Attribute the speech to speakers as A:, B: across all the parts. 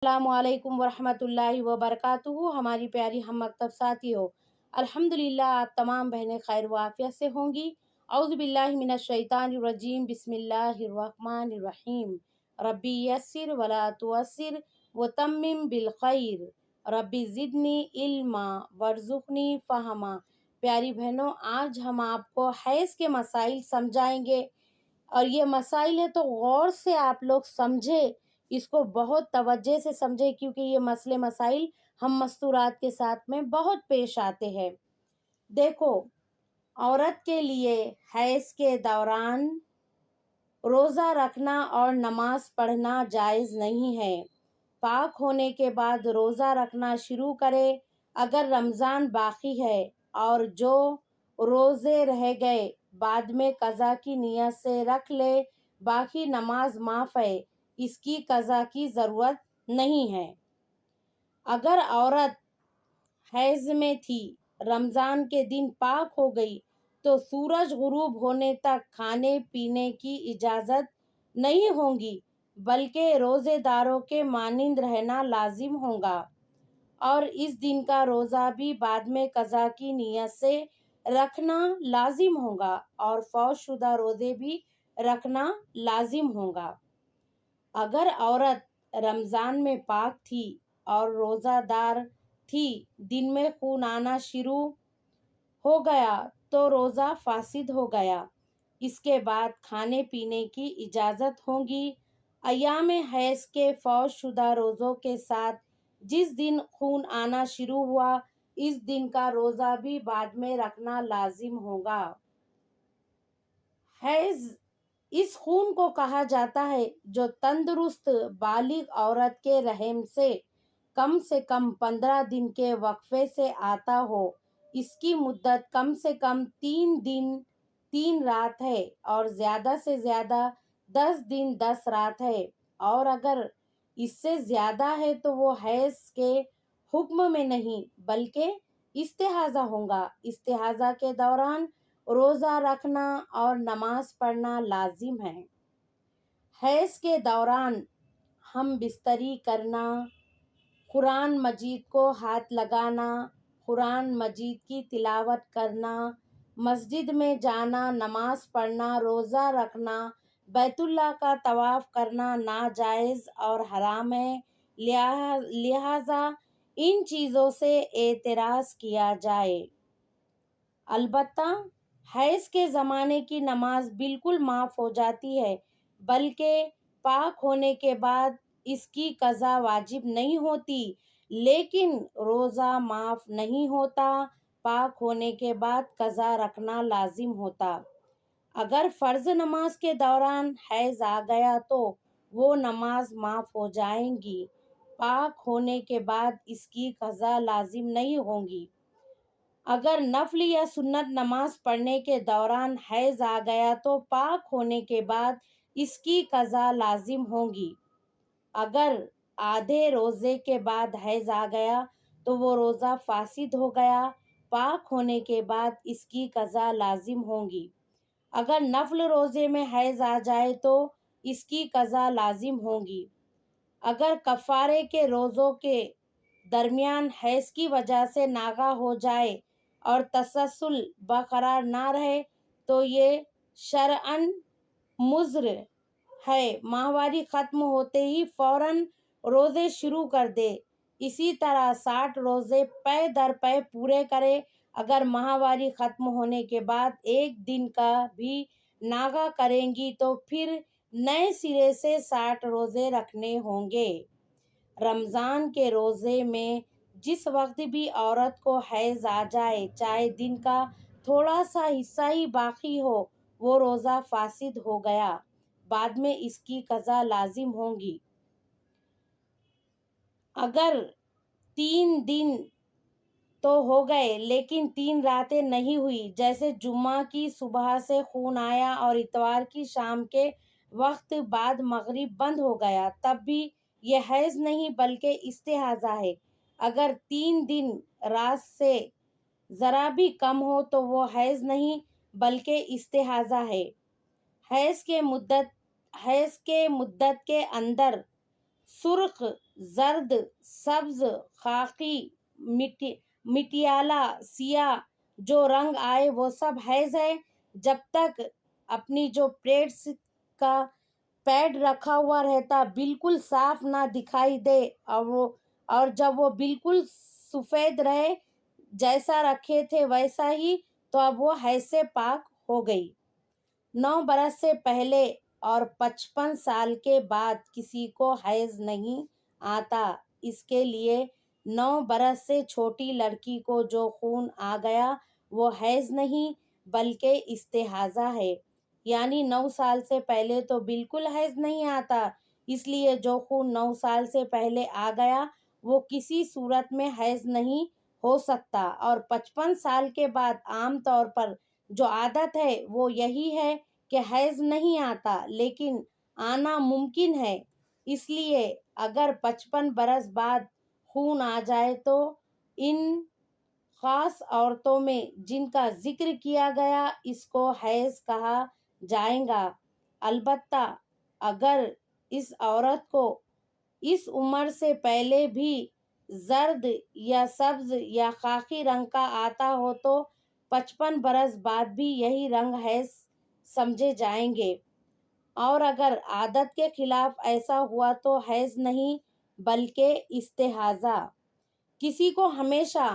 A: السلام علیکم ورحمۃ اللہ وبرکاتہ۔ ہماری پیاری ہم مکتب ساتھیو، الحمدللہ آپ تمام بہنیں خیر و عافیت سے ہوں گی۔ اعوذ باللہ من الشیطان الرجیم، بسم اللہ الرحمن الرحیم۔ ربی یسر ولا تعسر وتمم بالخیر، ربی زدنی علما وارزقنی فہما۔ پیاری بہنوں، آج ہم آپ کو حیض کے مسائل سمجھائیں گے، اور یہ مسائل ہے تو غور سے آپ لوگ سمجھے، اس کو بہت توجہ سے سمجھے، کیونکہ یہ مسئلے مسائل ہم مستورات کے ساتھ میں بہت پیش آتے ہیں۔ دیکھو، عورت کے لیے حیض کے دوران روزہ رکھنا اور نماز پڑھنا جائز نہیں ہے۔ پاک ہونے کے بعد روزہ رکھنا شروع کرے۔ اگر رمضان باقی ہے اور جو روزے رہ گئے بعد میں قضا کی نیت سے رکھ لے، باقی نماز معاف ہے، اس کی قضا کی ضرورت نہیں ہے۔ اگر عورت حیض میں تھی، رمضان کے دن پاک ہو گئی، تو سورج غروب ہونے تک کھانے پینے کی اجازت نہیں ہوگی، بلکہ روزے داروں کے مانند رہنا لازم ہوگا، اور اس دن کا روزہ بھی بعد میں قضا کی نیت سے رکھنا لازم ہوگا، اور فوت شدہ روزے بھی رکھنا لازم ہوگا۔ اگر عورت رمضان میں پاک تھی اور روزہ دار تھی، دن میں خون آنا شروع ہو گیا تو روزہ فاسد ہو گیا، اس کے بعد کھانے پینے کی اجازت ہوگی۔ ایام حیض کے فوت شدہ روزوں کے ساتھ جس دن خون آنا شروع ہوا، اس دن کا روزہ بھی بعد میں رکھنا لازم ہوگا۔ حیض اس خون کو کہا جاتا ہے جو تندرست بالغ عورت کے رحم سے کم 15 دن کے وقفے سے آتا ہو۔ اس کی مدت کم سے کم 3 دن 3 رات ہے، اور زیادہ سے زیادہ 10 دن 10 رات ہے، اور اگر اس سے زیادہ ہے تو وہ حیض کے حکم میں نہیں بلکہ استحاضہ ہوگا۔ استحاضہ کے دوران روزہ رکھنا اور نماز پڑھنا لازم ہے۔ حیض کے دوران ہم بستری کرنا، قرآن مجید کو ہاتھ لگانا، قرآن مجید کی تلاوت کرنا، مسجد میں جانا، نماز پڑھنا، روزہ رکھنا، بیت اللہ کا طواف کرنا ناجائز اور حرام ہے، لہٰذا ان چیزوں سے اعتراض کیا جائے۔ البتہ حیض کے زمانے کی نماز بالکل معاف ہو جاتی ہے، بلکہ پاک ہونے کے بعد اس کی قضا واجب نہیں ہوتی، لیکن روزہ معاف نہیں ہوتا، پاک ہونے کے بعد قضا رکھنا لازم ہوتا۔ اگر فرض نماز کے دوران حیض آ گیا تو وہ نماز معاف ہو جائیں گی، پاک ہونے کے بعد اس کی قضا لازم نہیں ہوگی۔ اگر نفل یا سنت نماز پڑھنے کے دوران حیض آ گیا تو پاک ہونے کے بعد اس کی قضا لازم ہوگی۔ اگر آدھے روزے کے بعد حیض آ گیا تو وہ روزہ فاسد ہو گیا، پاک ہونے کے بعد اس کی قضا لازم ہوگی۔ اگر نفل روزے میں حیض آ جائے تو اس کی قضا لازم ہوگی۔ اگر کفارے کے روزوں کے درمیان حیض کی وجہ سے ناغہ ہو جائے اور تسلسل برقرار نہ رہے تو یہ شرعاً مضر ہے، ماہواری ختم ہوتے ہی فوراً روزے شروع کر دے۔ اسی طرح 60 روزے پے در پے پورے کرے۔ اگر ماہواری ختم ہونے کے بعد ایک دن کا بھی ناغہ کریں گی تو پھر نئے سرے سے 60 روزے رکھنے ہوں گے۔ رمضان کے روزے میں جس وقت بھی عورت کو حیض آ جائے، چاہے دن کا تھوڑا سا حصہ ہی باقی ہو، وہ روزہ فاسد ہو گیا، بعد میں اس کی قضا لازم ہوگی۔ اگر 3 دن تو ہو گئے لیکن 3 راتیں نہیں ہوئی، جیسے جمعہ کی صبح سے خون آیا اور اتوار کی شام کے وقت بعد مغرب بند ہو گیا، تب بھی یہ حیض نہیں بلکہ استحاضہ ہے۔ اگر 3 دن رات سے ذرا بھی کم ہو تو وہ حیض نہیں بلکہ استحاضہ ہے۔ حیض کے مدت کے اندر سرخ، زرد، سبز، خاکی، مٹیالہ، سیاہ جو رنگ آئے وہ سب حیض ہے، جب تک اپنی جو پلیٹس کا پیڈ رکھا ہوا رہتا بالکل صاف نہ دکھائی دے، اور جب وہ بالکل سفید رہے جیسا رکھے تھے ویسا ہی، تو اب وہ حیض سے پاک ہو گئی۔ 9 برس سے پہلے اور 55 سال کے بعد کسی کو حیض نہیں آتا۔ اس کے لیے 9 برس سے چھوٹی لڑکی کو جو خون آ گیا وہ حیض نہیں بلکہ استحاضہ ہے، یعنی 9 سال سے پہلے تو بالکل حیض نہیں آتا، اس لیے جو خون 9 سال سے پہلے آ گیا وہ کسی صورت میں حیض نہیں ہو سکتا، اور 55 سال کے بعد عام طور پر جو عادت ہے وہ یہی ہے کہ حیض نہیں آتا لیکن آنا ممکن ہے، اس لیے اگر 55 برس بعد خون آ جائے تو ان خاص عورتوں میں جن کا ذکر کیا گیا اس کو حیض کہا جائے گا۔ البتہ اگر اس عورت کو اس عمر سے پہلے بھی زرد یا سبز یا خاکی رنگ کا آتا ہو تو 55 برس بعد بھی یہی رنگ حیض سمجھے جائیں گے، اور اگر عادت کے خلاف ایسا ہوا تو حیض نہیں بلکہ استحاضہ۔ کسی کو ہمیشہ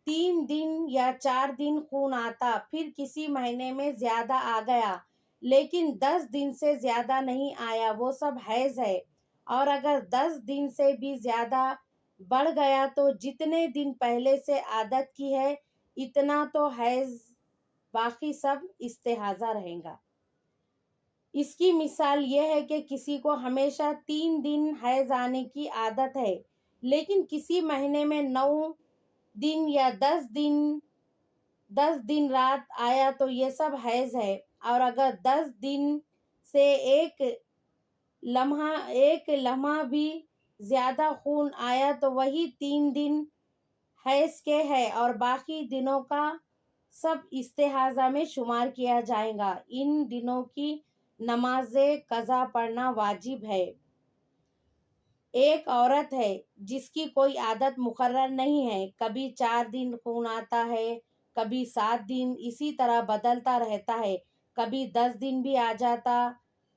A: 3 دن یا 4 دن خون آتا، پھر کسی مہینے میں زیادہ آ گیا لیکن 10 دن سے زیادہ نہیں آیا، وہ سب حیض ہے، اور اگر 10 دن سے بھی زیادہ بڑھ گیا تو جتنے دن پہلے سے عادت کی ہے اتنا تو حیض، باقی سب استحاضہ رہے گا۔ اس کی مثال یہ ہے کہ کسی کو ہمیشہ 3 دن حیض آنے کی عادت ہے لیکن کسی مہینے میں 9 دن یا 10 دن رات آیا تو یہ سب حیض ہے، اور اگر 10 دن سے ایک لمحہ بھی زیادہ خون آیا تو وہی 3 دن حیض کے ہے اور باقی دنوں کا سب استحاضہ میں شمار کیا جائے گا۔ ان دنوں کی نماز قضا پڑھنا واجب ہے۔ ایک عورت ہے جس کی کوئی عادت مقرر نہیں ہے، کبھی 4 دن خون آتا ہے، کبھی 7 دن، اسی طرح بدلتا رہتا ہے، کبھی 10 دن بھی آ جاتا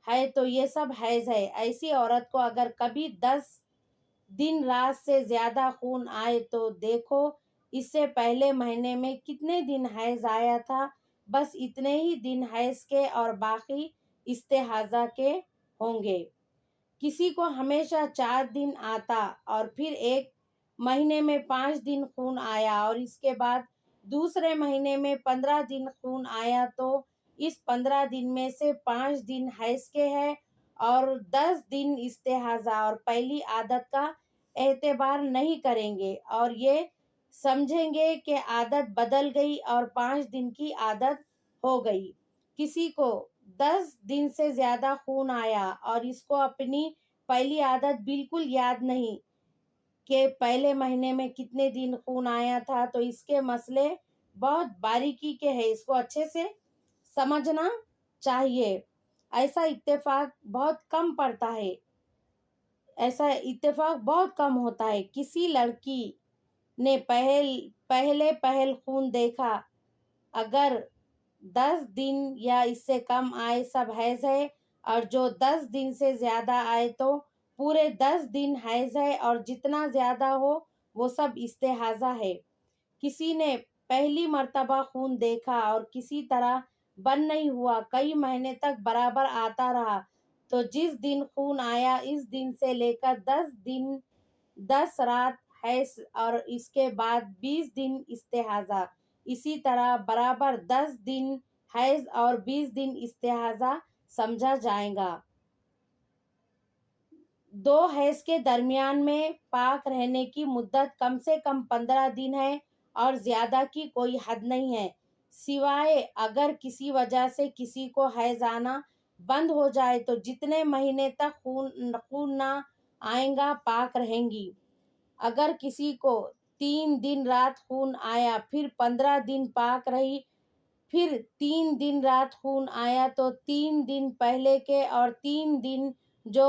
A: ہے تو یہ سب حیض ہے۔ ایسی عورت کو اگر کبھی 10 دن رات سے زیادہ خون آئے تو دیکھو اس سے پہلے مہینے میں کتنے دن حیض آیا تھا، بس اتنے ہی دن حیض کے اور باقی استحاضہ کے ہوں گے۔ کسی کو ہمیشہ 4 دن آتا اور پھر ایک مہینے میں 5 دن خون آیا اور اس کے بعد دوسرے مہینے میں 15 دن خون آیا تو اس 15 دن میں سے 5 دن حیض کے ہے اور 10 دن استحاضہ، اور پہلی عادت کا اعتبار نہیں کریں گے اور یہ سمجھیں گے کہ عادت بدل گئی اور 5 دن کی عادت ہو گئی۔ کسی کو 10 دن سے زیادہ خون آیا اور اس کو اپنی پہلی عادت بالکل یاد نہیں کہ پہلے مہینے میں کتنے دن خون آیا تھا، تو اس کے مسئلے بہت باریکی کے ہیں، اس کو اچھے سے سمجھنا چاہیے۔ ایسا اتفاق بہت کم ہوتا ہے۔ کسی لڑکی نے پہل خون دیکھا، اگر 10 دن یا اس سے کم آئے سب حیض ہے، اور جو 10 دن سے زیادہ آئے تو پورے 10 دن حیض ہے اور جتنا زیادہ ہو وہ سب استحاضہ ہے۔ کسی نے پہلی مرتبہ خون دیکھا اور کسی طرح بند نہیں ہوا، کئی مہینے تک برابر آتا رہا، تو جس دن خون آیا اس دن سے لے کر 10 دن 10 رات حیض اور اس کے بعد 20 دن استحاضہ، اسی طرح برابر 10 دن حیض اور 20 دن استحاضہ سمجھا جائے گا۔ 2 حیض کے درمیان میں پاک رہنے کی مدت کم سے کم 15 دن ہے اور زیادہ کی کوئی حد نہیں ہے، سوائے اگر کسی وجہ سے کسی کو حیض آنا بند ہو جائے تو جتنے مہینے تک خون نہ آئے گا پاک رہیں گی۔ اگر کسی کو 3 دن رات خون آیا پھر 15 دن پاک رہی، پھر 3 دن رات خون آیا تو 3 دن پہلے کے اور 3 دن جو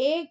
A: 1